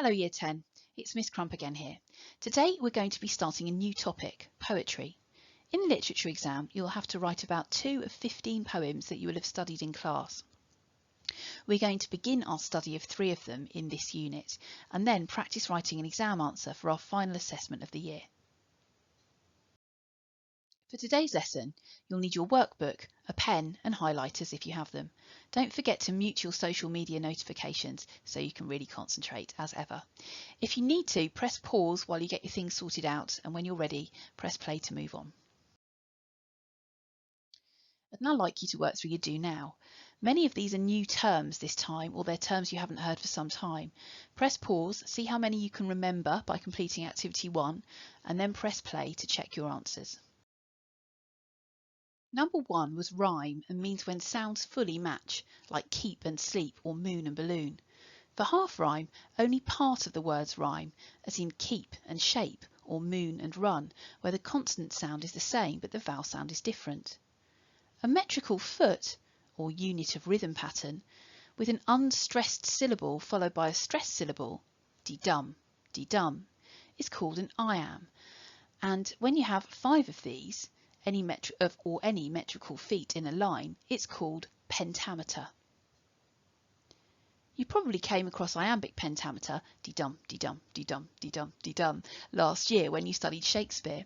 Hello Year 10, it's Miss Crump again here. Today we're going to be starting a new topic, poetry. In the literature exam you'll have to write about 2 of 15 poems that you will have studied in class. We're going to begin our study of 3 of them in this unit and then practice writing an exam answer for our final assessment of the year. For today's lesson, you'll need your workbook, a pen and highlighters if you have them. Don't forget to mute your social media notifications so you can really concentrate as ever. If you need to, press pause while you get your things sorted out, and when you're ready, press play to move on. I'd now like you to work through your do now. Many of these are new terms this time, or they're terms you haven't heard for some time. Press pause, see how many you can remember by completing activity 1, and then press play to check your answers. Number 1 was rhyme and means when sounds fully match, like keep and sleep or moon and balloon. For half rhyme, only part of the words rhyme, as in keep and shape or moon and run, where the consonant sound is the same but the vowel sound is different. A metrical foot, or unit of rhythm pattern, with an unstressed syllable followed by a stressed syllable, de-dum, is called an iamb, and when you have 5 of these, any metrical feet in a line, it's called pentameter. You probably came across iambic pentameter, de-dum, de-dum, de-dum, de-dum, de-dum, last year when you studied Shakespeare.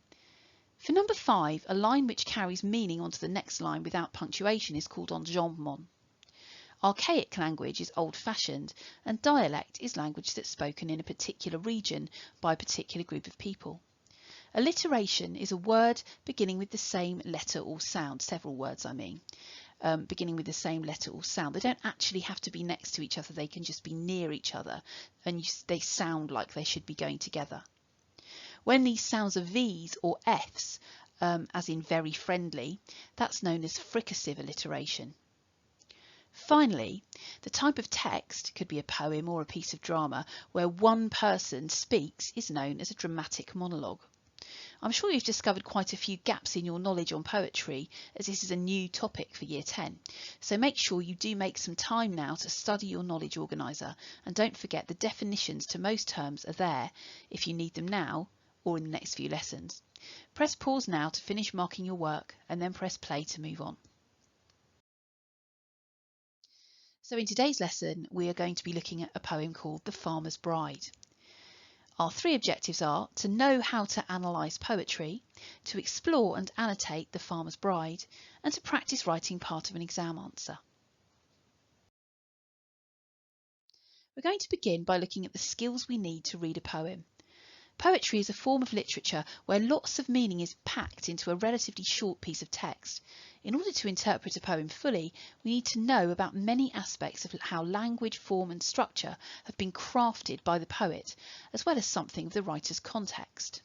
For number 5, a line which carries meaning onto the next line without punctuation is called enjambment. Archaic language is old-fashioned, and dialect is language that's spoken in a particular region by a particular group of people. Alliteration is a word beginning with the same letter or sound, several words I mean, beginning with the same letter or sound. They don't actually have to be next to each other, they can just be near each other and they sound like they should be going together. When these sounds are V's or F's, as in very friendly, that's known as fricative alliteration. Finally, the type of text, could be a poem or a piece of drama, where one person speaks is known as a dramatic monologue. I'm sure you've discovered quite a few gaps in your knowledge on poetry, as this is a new topic for Year 10. So make sure you do make some time now to study your knowledge organiser, and don't forget the definitions to most terms are there if you need them now or in the next few lessons. Press pause now to finish marking your work and then press play to move on. So in today's lesson we are going to be looking at a poem called The Farmer's Bride. Our 3 objectives are to know how to analyse poetry, to explore and annotate The Farmer's Bride, and to practice writing part of an exam answer. We're going to begin by looking at the skills we need to read a poem. Poetry is a form of literature where lots of meaning is packed into a relatively short piece of text. In order to interpret a poem fully, we need to know about many aspects of how language, form and structure have been crafted by the poet, as well as something of the writer's context.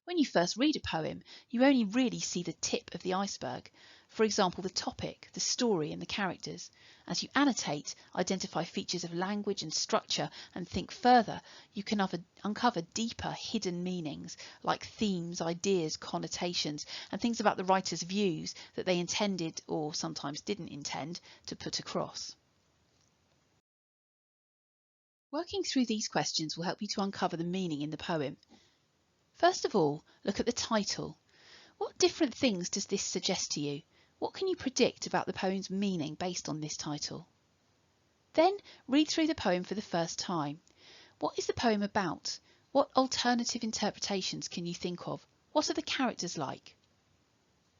When you first read a poem, you only really see the tip of the iceberg. For example, the topic, the story and the characters. As you annotate, identify features of language and structure and think further, you can uncover deeper hidden meanings like themes, ideas, connotations and things about the writer's views that they intended or sometimes didn't intend to put across. Working through these questions will help you to uncover the meaning in the poem. First of all, look at the title. What different things does this suggest to you? What can you predict about the poem's meaning based on this title? Then read through the poem for the first time. What is the poem about? What alternative interpretations can you think of? What are the characters like?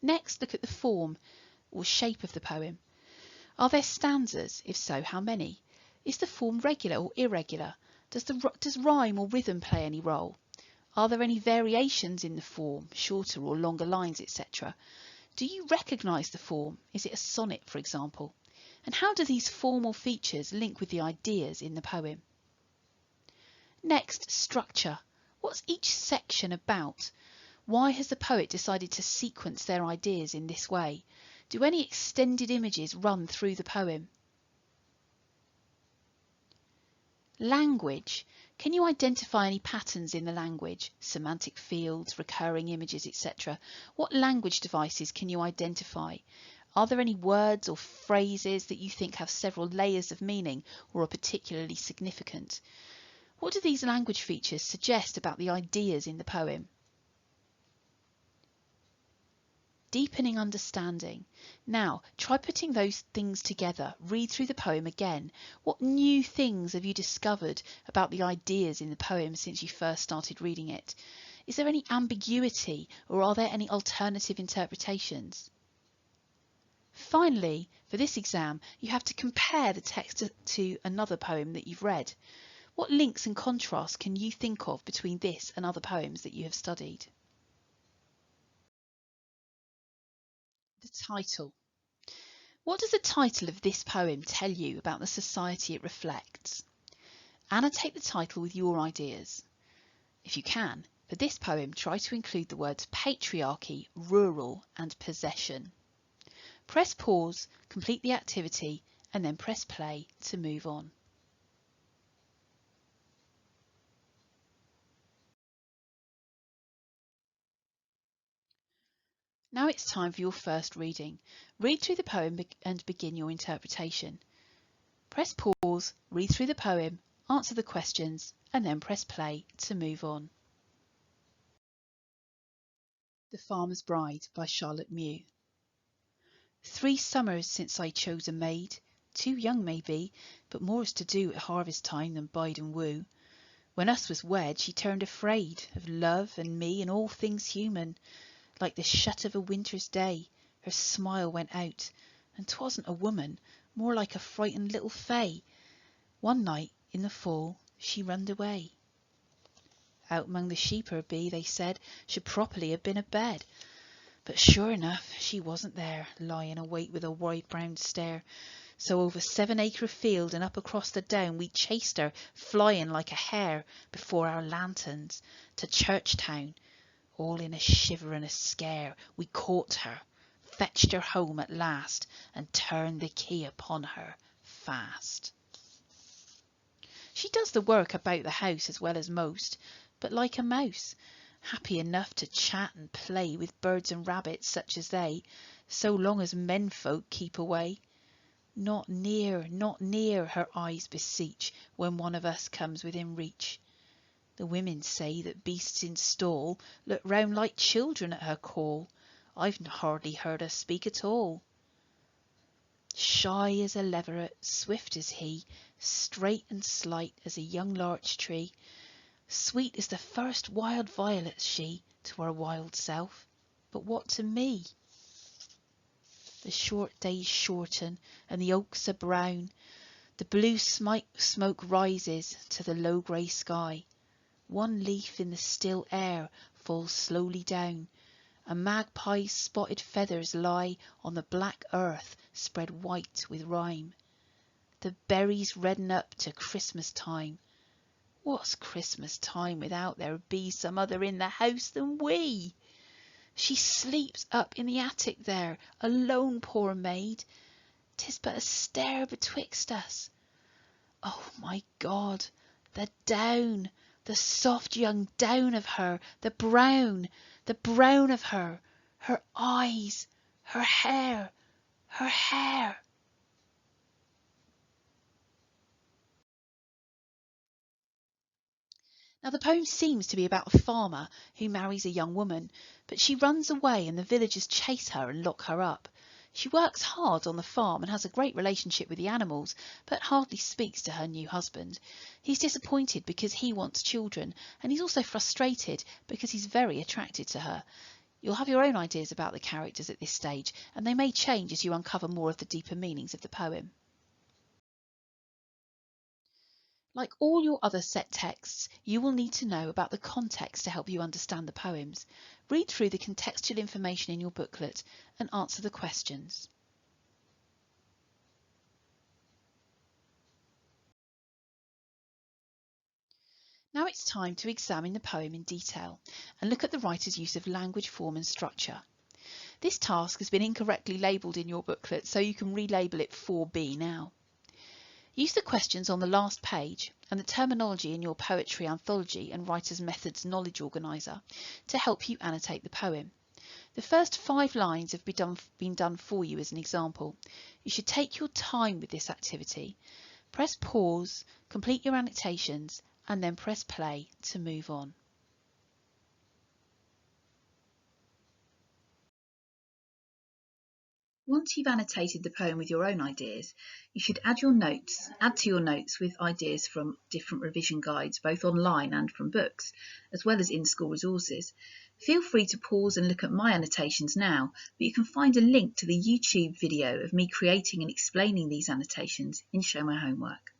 Next, look at the form or shape of the poem. Are there stanzas? If so, how many? Is the form regular or irregular? Does rhyme or rhythm play any role? Are there any variations in the form, shorter or longer lines, etc.? Do you recognise the form? Is it a sonnet, for example? And how do these formal features link with the ideas in the poem? Next, structure. What's each section about? Why has the poet decided to sequence their ideas in this way? Do any extended images run through the poem? Language. Can you identify any patterns in the language? Semantic fields, recurring images, etc. What language devices can you identify? Are there any words or phrases that you think have several layers of meaning or are particularly significant? What do these language features suggest about the ideas in the poem? Deepening understanding. Now, try putting those things together. Read through the poem again. What new things have you discovered about the ideas in the poem since you first started reading it? Is there any ambiguity or are there any alternative interpretations? Finally, for this exam, you have to compare the text to another poem that you've read. What links and contrasts can you think of between this and other poems that you have studied? The title. What does the title of this poem tell you about the society it reflects? Annotate the title with your ideas. If you can, for this poem, try to include the words patriarchy, rural and possession. Press pause, complete the activity, and then press play to move on. Now it's time for your first reading. Read through the poem and begin your interpretation. Press pause, read through the poem, answer the questions, and then press play to move on. The Farmer's Bride by Charlotte Mew. 3 summers since I chose a maid, too young maybe, but more's to do at harvest time than bide and woo. When us was wed, she turned afraid of love and me and all things human. Like the shut of a winter's day, her smile went out, and 'twasn't a woman, more like a frightened little fay. One night in the fall she runned away. Out among the sheep her be, they said, should properly have been abed. But sure enough, she wasn't there, lying awake with a wide-browed stare. So over 7-acre field and up across the down we chased her, flying like a hare before our lanterns, to Churchtown. All in a shiver and a scare, we caught her, fetched her home at last, and turned the key upon her fast. She does the work about the house as well as most, but like a mouse, happy enough to chat and play with birds and rabbits such as they, so long as menfolk keep away. Not near, her eyes beseech, when one of us comes within reach. The women say that beasts in stall look round like children at her call. I've hardly heard her speak at all. Shy as a leveret, swift as he, straight and slight as a young larch tree, sweet as the first wild violet she to her wild self, but what to me? The short days shorten, and the oaks are brown. The blue smoke rises to the low grey sky. One leaf in the still air falls slowly down. A magpie's spotted feathers lie on the black earth spread white with rime. The berries redden up to Christmas time. What's Christmas time without there be some other in the house than we? She sleeps up in the attic there, alone, poor maid. 'Tis but a stair betwixt us. Oh, my God, the down, the soft young down of her, the brown of her, her eyes, her hair, her hair. Now the poem seems to be about a farmer who marries a young woman, but she runs away and the villagers chase her and lock her up. She works hard on the farm and has a great relationship with the animals, but hardly speaks to her new husband. He's disappointed because he wants children, and he's also frustrated because he's very attracted to her. You'll have your own ideas about the characters at this stage, and they may change as you uncover more of the deeper meanings of the poem. Like all your other set texts, you will need to know about the context to help you understand the poems. Read through the contextual information in your booklet and answer the questions. Now it's time to examine the poem in detail and look at the writer's use of language, form and structure. This task has been incorrectly labelled in your booklet, so you can relabel it 4B now. Use the questions on the last page and the terminology in your poetry anthology and writer's methods knowledge organiser to help you annotate the poem. The first 5 lines have been done for you as an example. You should take your time with this activity. Press pause, complete your annotations, and then press play to move on. Once you've annotated the poem with your own ideas, you should add to your notes with ideas from different revision guides, both online and from books, as well as in-school resources. Feel free to pause and look at my annotations now, but you can find a link to the YouTube video of me creating and explaining these annotations in Show My Homework.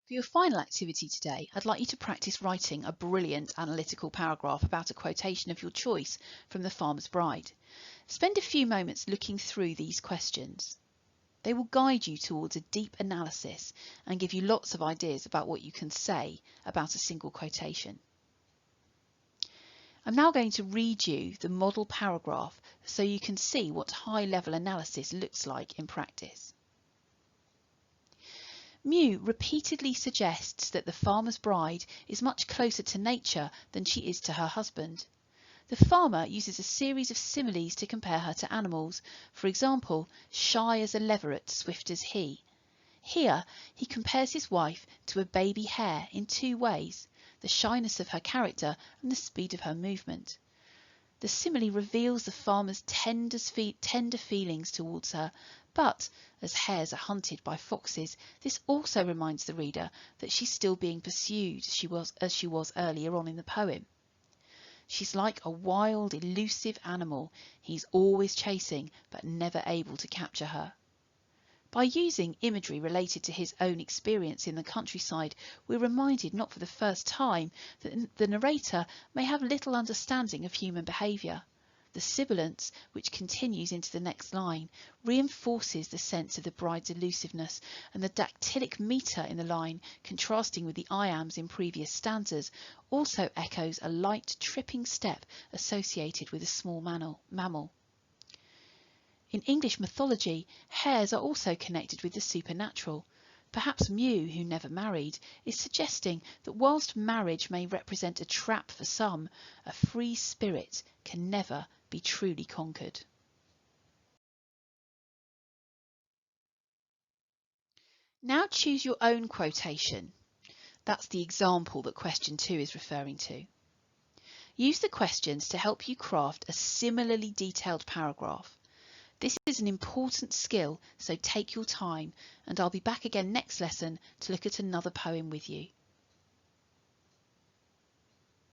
For your final activity today, I'd like you to practice writing a brilliant analytical paragraph about a quotation of your choice from The Farmer's Bride. Spend a few moments looking through these questions. They will guide you towards a deep analysis and give you lots of ideas about what you can say about a single quotation. I'm now going to read you the model paragraph so you can see what high-level analysis looks like in practice. Mew repeatedly suggests that the farmer's bride is much closer to nature than she is to her husband. The farmer uses a series of similes to compare her to animals, for example, shy as a leveret, swift as he. Here, he compares his wife to a baby hare in 2 ways, the shyness of her character and the speed of her movement. The simile reveals the farmer's tender feelings towards her, but as hares are hunted by foxes, this also reminds the reader that she's still being pursued as she was earlier on in the poem. She's like a wild, elusive animal he's always chasing but never able to capture her. By using imagery related to his own experience in the countryside, we're reminded not for the first time that the narrator may have little understanding of human behaviour. The sibilance, which continues into the next line, reinforces the sense of the bride's elusiveness, and the dactylic metre in the line, contrasting with the iambs in previous stanzas, also echoes a light tripping step associated with a small mammal. In English mythology, hares are also connected with the supernatural. Perhaps Mew, who never married, is suggesting that whilst marriage may represent a trap for some, a free spirit can never be truly conquered. Now choose your own quotation. That's the example that question 2 is referring to. Use the questions to help you craft a similarly detailed paragraph. This is an important skill, so take your time, and I'll be back again next lesson to look at another poem with you.